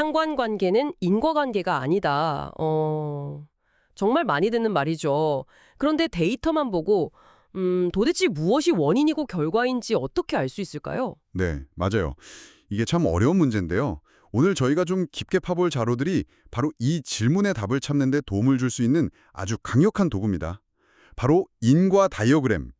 상관관계는 인과관계가 아니다. 정말 많이 듣는 말이죠. 그런데 데이터만 보고 도대체 무엇이 원인이고 결과인지 어떻게 알 수 있을까요? 네, 맞아요. 이게 참 어려운 문제인데요. 오늘 저희가 좀 깊게 파볼 자료들이 바로 이 질문의 답을 찾는 데 도움을 줄 수 있는 아주 강력한 도구입니다. 바로 인과 다이어그램,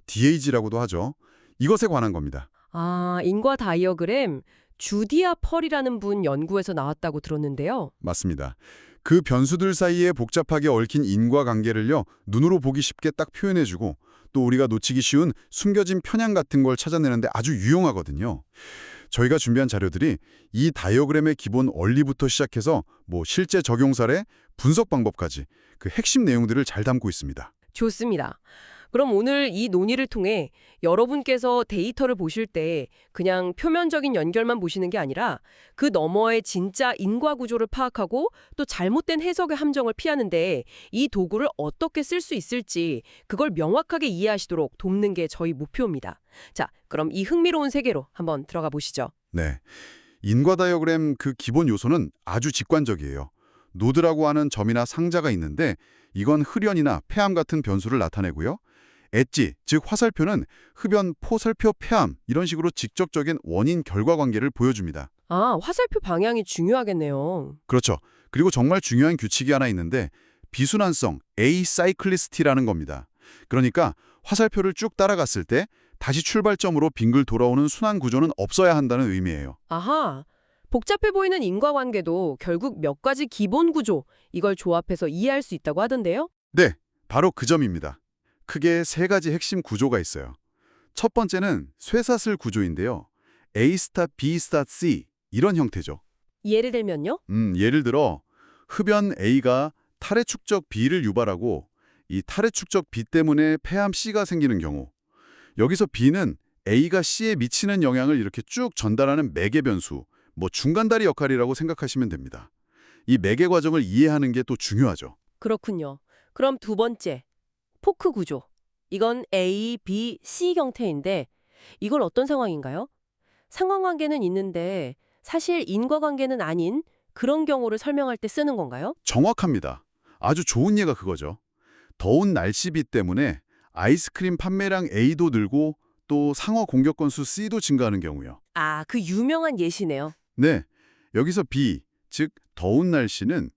DAG라고도 하죠. 이것에 관한 겁니다. 아, 인과 다이어그램, 주디아 펄이라는 분 연구에서 나왔다고 들었는데요. 맞습니다. 그 변수들 사이에 복잡하게 얽힌 인과관계를요, 눈으로 보기 쉽게 딱 표현해주고 또 우리가 놓치기 쉬운 숨겨진 편향 같은 걸 찾아내는데 아주 유용하거든요. 저희가 준비한 자료들이 이 다이어그램의 기본 원리부터 시작해서 실제 적용 사례, 분석 방법까지 그 핵심 내용들을 잘 담고 있습니다. 좋습니다. 그럼 오늘 이 논의를 통해 여러분께서 데이터를 보실 때 그냥 표면적인 연결만 보시는 게 아니라 그 너머의 진짜 인과 구조를 파악하고 또 잘못된 해석의 함정을 피하는데 이 도구를 어떻게 쓸 수 있을지 그걸 명확하게 이해하시도록 돕는 게 저희 목표입니다. 자, 그럼 이 흥미로운 세계로 한번 들어가 보시죠. 네, 인과 다이어그램 그 기본 요소는 아주 직관적이에요. 노드라고 하는 점이나 상자가 있는데 이건 흡연이나 폐암 같은 변수를 나타내고요. 엣지, 즉 화살표는 흡연, 포살표, 폐암 이런 식으로 직접적인 원인-결과 관계를 보여줍니다. 아, 화살표 방향이 중요하겠네요. 그렇죠. 그리고 정말 중요한 규칙이 하나 있는데 비순환성, acyclicity라는 겁니다. 그러니까 화살표를 쭉 따라갔을 때 다시 출발점으로 빙글 돌아오는 순환 구조는 없어야 한다는 의미예요. 아하, 복잡해 보이는 인과관계도 결국 몇 가지 기본 구조, 이걸 조합해서 이해할 수 있다고 하던데요? 네, 바로 그 점입니다. 크게 세 가지 핵심 구조가 있어요. 첫 번째는 쇠사슬 구조인데요. A 스타 B 스타 C 이런 형태죠. 예를 들면요? 예를 들어 흡연 A가 탈의 축적 B를 유발하고 이 탈의 축적 B 때문에 폐암 C가 생기는 경우 여기서 B는 A가 C에 미치는 영향을 이렇게 쭉 전달하는 매개 변수, 중간다리 역할이라고 생각하시면 됩니다. 이 매개 과정을 이해하는 게 또 중요하죠. 그렇군요. 그럼 두 번째, 포크 구조. 이건 A, B, C 형태인데 이걸 어떤 상황인가요? 상관관계는 있는데 사실 인과관계는 아닌 그런 경우를 설명할 때 쓰는 건가요? 정확합니다. 아주 좋은 예가 그거죠. 더운 날씨비 때문에 아이스크림 판매량 A도 늘고 또 상어 공격 건수 C도 증가하는 경우요. 아, 그 유명한 예시네요. 네, 여기서 B, 즉 더운 날씨는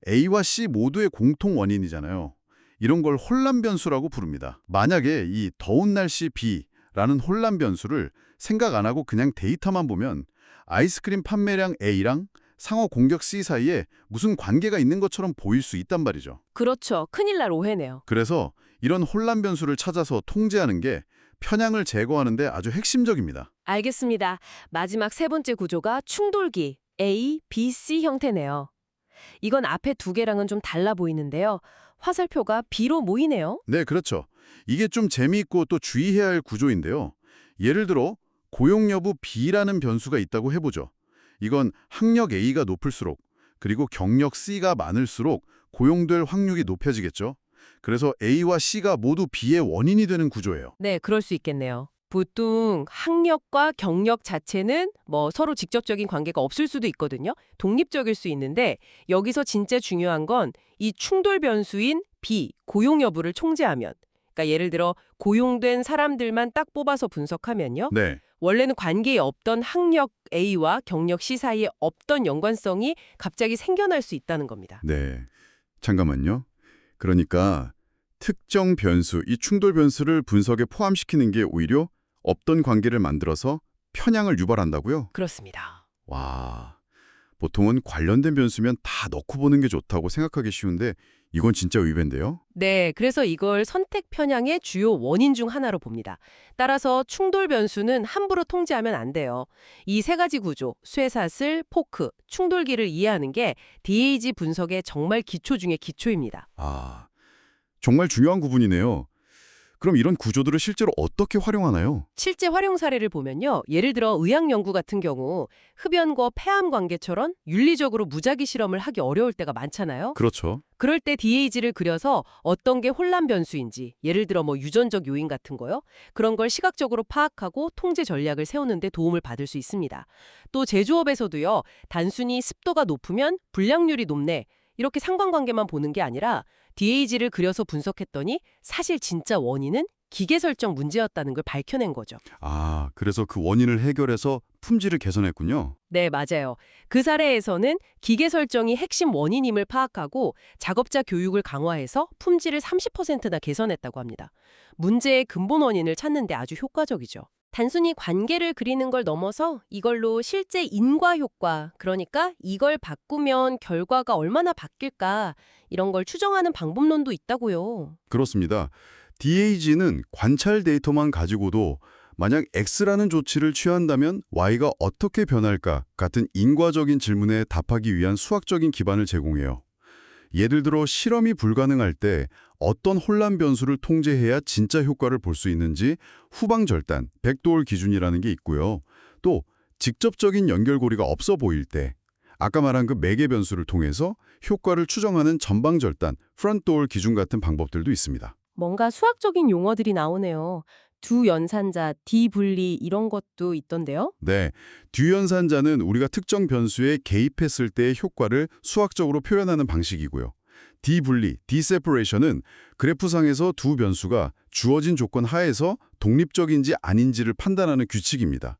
A와 C 모두의 공통 원인이잖아요. 이런 걸 혼란 변수라고 부릅니다. 만약에 이 더운 날씨 B라는 혼란 변수를 생각 안 하고 그냥 데이터만 보면 아이스크림 판매량 A랑 상어 공격 C 사이에 무슨 관계가 있는 것처럼 보일 수 있단 말이죠. 그렇죠. 큰일 날 오해네요. 그래서 이런 혼란 변수를 찾아서 통제하는 게 편향을 제거하는 데 아주 핵심적입니다. 알겠습니다. 마지막 세 번째 구조가 충돌기 A, B, C 형태네요. 이건 앞에 두 개랑은 좀 달라 보이는데요. 화살표가 B로 모이네요. 네, 그렇죠. 이게 좀 재미있고 또 주의해야 할 구조인데요. 예를 들어 고용 여부 B라는 변수가 있다고 해보죠. 이건 학력 A가 높을수록 그리고 경력 C가 많을수록 고용될 확률이 높아지겠죠. 그래서 A와 C가 모두 B의 원인이 되는 구조예요. 네, 그럴 수 있겠네요. 보통 학력과 경력 자체는 서로 직접적인 관계가 없을 수도 있거든요. 독립적일 수 있는데 여기서 진짜 중요한 건 이 충돌 변수인 B, 고용 여부를 통제하면 그러니까 예를 들어 고용된 사람들만 딱 뽑아서 분석하면요. 네, 원래는 관계에 없던 학력 A와 경력 C 사이에 없던 연관성이 갑자기 생겨날 수 있다는 겁니다. 네. 잠깐만요. 그러니까 특정 변수, 이 충돌 변수를 분석에 포함시키는 게 오히려 없던 관계를 만들어서 편향을 유발한다고요? 그렇습니다. 와, 보통은 관련된 변수면 다 넣고 보는 게 좋다고 생각하기 쉬운데 이건 진짜 의외인데요? 네, 그래서 이걸 선택 편향의 주요 원인 중 하나로 봅니다. 따라서 충돌 변수는 함부로 통제하면 안 돼요. 이 세 가지 구조, 쇠사슬, 포크, 충돌기를 이해하는 게 DAG 분석의 정말 기초 중의 기초입니다. 아, 정말 중요한 구분이네요. 그럼 이런 구조들을 실제로 어떻게 활용하나요? 실제 활용 사례를 보면요. 예를 들어 의학 연구 같은 경우 흡연과 폐암 관계처럼 윤리적으로 무작위 실험을 하기 어려울 때가 많잖아요. 그렇죠. 그럴 때 DAG를 그려서 어떤 게 혼란 변수인지, 예를 들어 유전적 요인 같은 거요. 그런 걸 시각적으로 파악하고 통제 전략을 세우는 데 도움을 받을 수 있습니다. 또 제조업에서도요. 단순히 습도가 높으면 불량률이 높네. 이렇게 상관관계만 보는 게 아니라 DAG를 그려서 분석했더니 사실 진짜 원인은 기계 설정 문제였다는 걸 밝혀낸 거죠. 아, 그래서 그 원인을 해결해서 품질을 개선했군요. 네, 맞아요. 그 사례에서는 기계 설정이 핵심 원인임을 파악하고 작업자 교육을 강화해서 품질을 30%나 개선했다고 합니다. 문제의 근본 원인을 찾는 데 아주 효과적이죠. 단순히 관계를 그리는 걸 넘어서 이걸로 실제 인과 효과, 그러니까 이걸 바꾸면 결과가 얼마나 바뀔까, 이런 걸 추정하는 방법론도 있다고요. 그렇습니다. DAG는 관찰 데이터만 가지고도 만약 X라는 조치를 취한다면 Y가 어떻게 변할까 같은 인과적인 질문에 답하기 위한 수학적인 기반을 제공해요. 예를 들어 실험이 불가능할 때 어떤 혼란 변수를 통제해야 진짜 효과를 볼 수 있는지 후방 절단, 백도어 기준이라는 게 있고요. 또 직접적인 연결고리가 없어 보일 때 아까 말한 그 매개 변수를 통해서 효과를 추정하는 전방 절단, 프론트도어 기준 같은 방법들도 있습니다. 뭔가 수학적인 용어들이 나오네요. 두 연산자, D 분리 이런 것도 있던데요. 네, 뒤연산자는 우리가 특정 변수에 개입했을 때의 효과를 수학적으로 표현하는 방식이고요. 디분리, 디세퍼레이션은 그래프상에서 두 변수가 주어진 조건 하에서 독립적인지 아닌지를 판단하는 규칙입니다.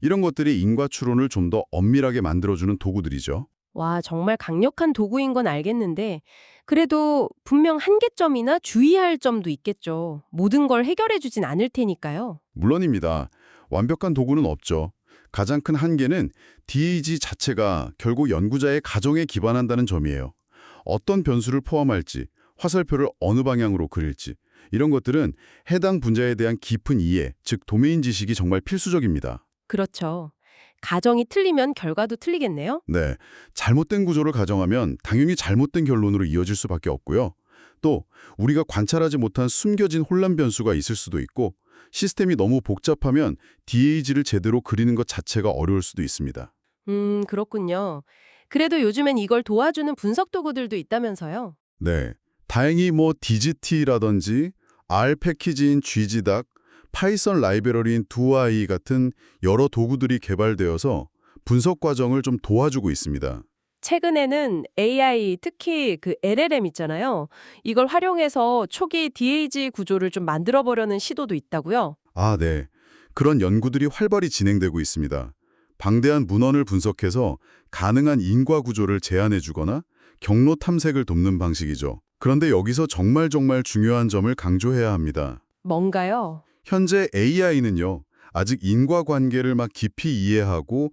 이런 것들이 인과 추론을 좀 더 엄밀하게 만들어주는 도구들이죠. 와, 정말 강력한 도구인 건 알겠는데 그래도 분명 한계점이나 주의할 점도 있겠죠. 모든 걸 해결해 주진 않을 테니까요. 물론입니다. 완벽한 도구는 없죠. 가장 큰 한계는 DAG 자체가 결국 연구자의 가정에 기반한다는 점이에요. 어떤 변수를 포함할지, 화살표를 어느 방향으로 그릴지, 이런 것들은 해당 분야에 대한 깊은 이해, 즉 도메인 지식이 정말 필수적입니다. 그렇죠. 가정이 틀리면 결과도 틀리겠네요. 네, 잘못된 구조를 가정하면 당연히 잘못된 결론으로 이어질 수밖에 없고요. 또 우리가 관찰하지 못한 숨겨진 혼란 변수가 있을 수도 있고 시스템이 너무 복잡하면 DAG를 제대로 그리는 것 자체가 어려울 수도 있습니다. 그렇군요. 그래도 요즘엔 이걸 도와주는 분석 도구들도 있다면서요. 네, 다행히 DGT라든지 R 패키지인 GGDAC, 파이썬 라이브러리인 두아이 같은 여러 도구들이 개발되어서 분석 과정을 좀 도와주고 있습니다. 최근에는 AI, 특히 그 LLM 있잖아요. 이걸 활용해서 초기 DAG 구조를 좀 만들어 보려는 시도도 있다고요. 아, 네. 그런 연구들이 활발히 진행되고 있습니다. 방대한 문헌을 분석해서 가능한 인과 구조를 제안해 주거나 경로 탐색을 돕는 방식이죠. 그런데 여기서 정말 중요한 점을 강조해야 합니다. 뭔가요? 현재 AI는요, 아직 인과관계를 막 깊이 이해하고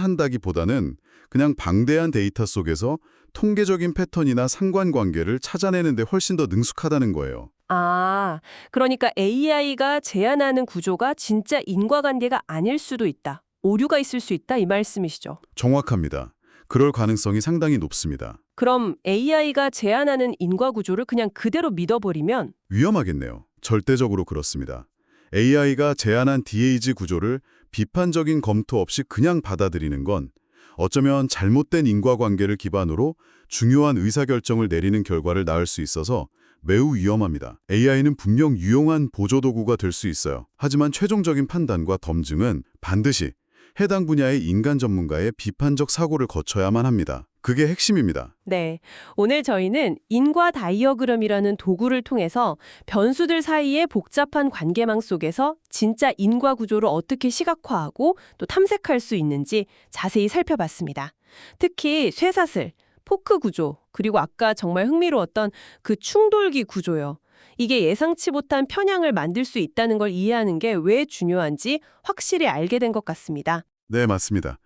추론한다기보다는 그냥 방대한 데이터 속에서 통계적인 패턴이나 상관관계를 찾아내는 데 훨씬 더 능숙하다는 거예요. 아, 그러니까 AI가 제안하는 구조가 진짜 인과관계가 아닐 수도 있다. 오류가 있을 수 있다 이 말씀이시죠. 정확합니다. 그럴 가능성이 상당히 높습니다. 그럼 AI가 제안하는 인과 구조를 그냥 그대로 믿어버리면 위험하겠네요. 절대적으로 그렇습니다. AI가 제안한 DAG 구조를 비판적인 검토 없이 그냥 받아들이는 건 어쩌면 잘못된 인과관계를 기반으로 중요한 의사결정을 내리는 결과를 낳을 수 있어서 매우 위험합니다. AI는 분명 유용한 보조도구가 될 수 있어요. 하지만 최종적인 판단과 검증은 반드시 해당 분야의 인간 전문가의 비판적 사고를 거쳐야만 합니다. 그게 핵심입니다. 네, 오늘 저희는 인과 다이어그램이라는 도구를 통해서 변수들 사이의 복잡한 관계망 속에서 진짜 인과 구조를 어떻게 시각화하고 또 탐색할 수 있는지 자세히 살펴봤습니다. 특히 쇠사슬, 포크 구조, 그리고 아까 정말 흥미로웠던 그 충돌기 구조요. 이게 예상치 못한 편향을 만들 수 있다는 걸 이해하는 게 왜 중요한지 확실히 알게 된 것 같습니다. 네, 맞습니다.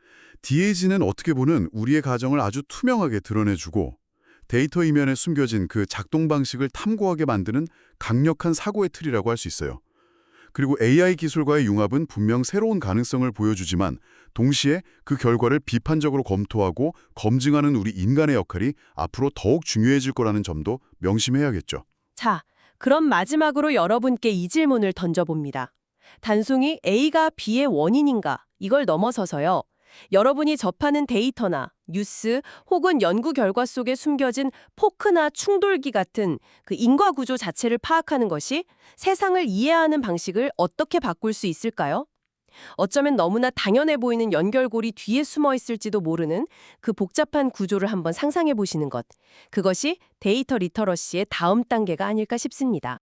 DAG는 어떻게 보는 우리의 가정을 아주 투명하게 드러내주고 데이터 이면에 숨겨진 그 작동 방식을 탐구하게 만드는 강력한 사고의 틀이라고 할 수 있어요. 그리고 AI 기술과의 융합은 분명 새로운 가능성을 보여주지만 동시에 그 결과를 비판적으로 검토하고 검증하는 우리 인간의 역할이 앞으로 더욱 중요해질 거라는 점도 명심해야겠죠. 자, 그럼 마지막으로 여러분께 이 질문을 던져봅니다. 단순히 A가 B의 원인인가? 이걸 넘어서서요. 여러분이 접하는 데이터나 뉴스 혹은 연구 결과 속에 숨겨진 포크나 충돌기 같은 그 인과 구조 자체를 파악하는 것이 세상을 이해하는 방식을 어떻게 바꿀 수 있을까요? 어쩌면 너무나 당연해 보이는 연결고리 뒤에 숨어 있을지도 모르는 그 복잡한 구조를 한번 상상해 보시는 것. 그것이 데이터 리터러시의 다음 단계가 아닐까 싶습니다.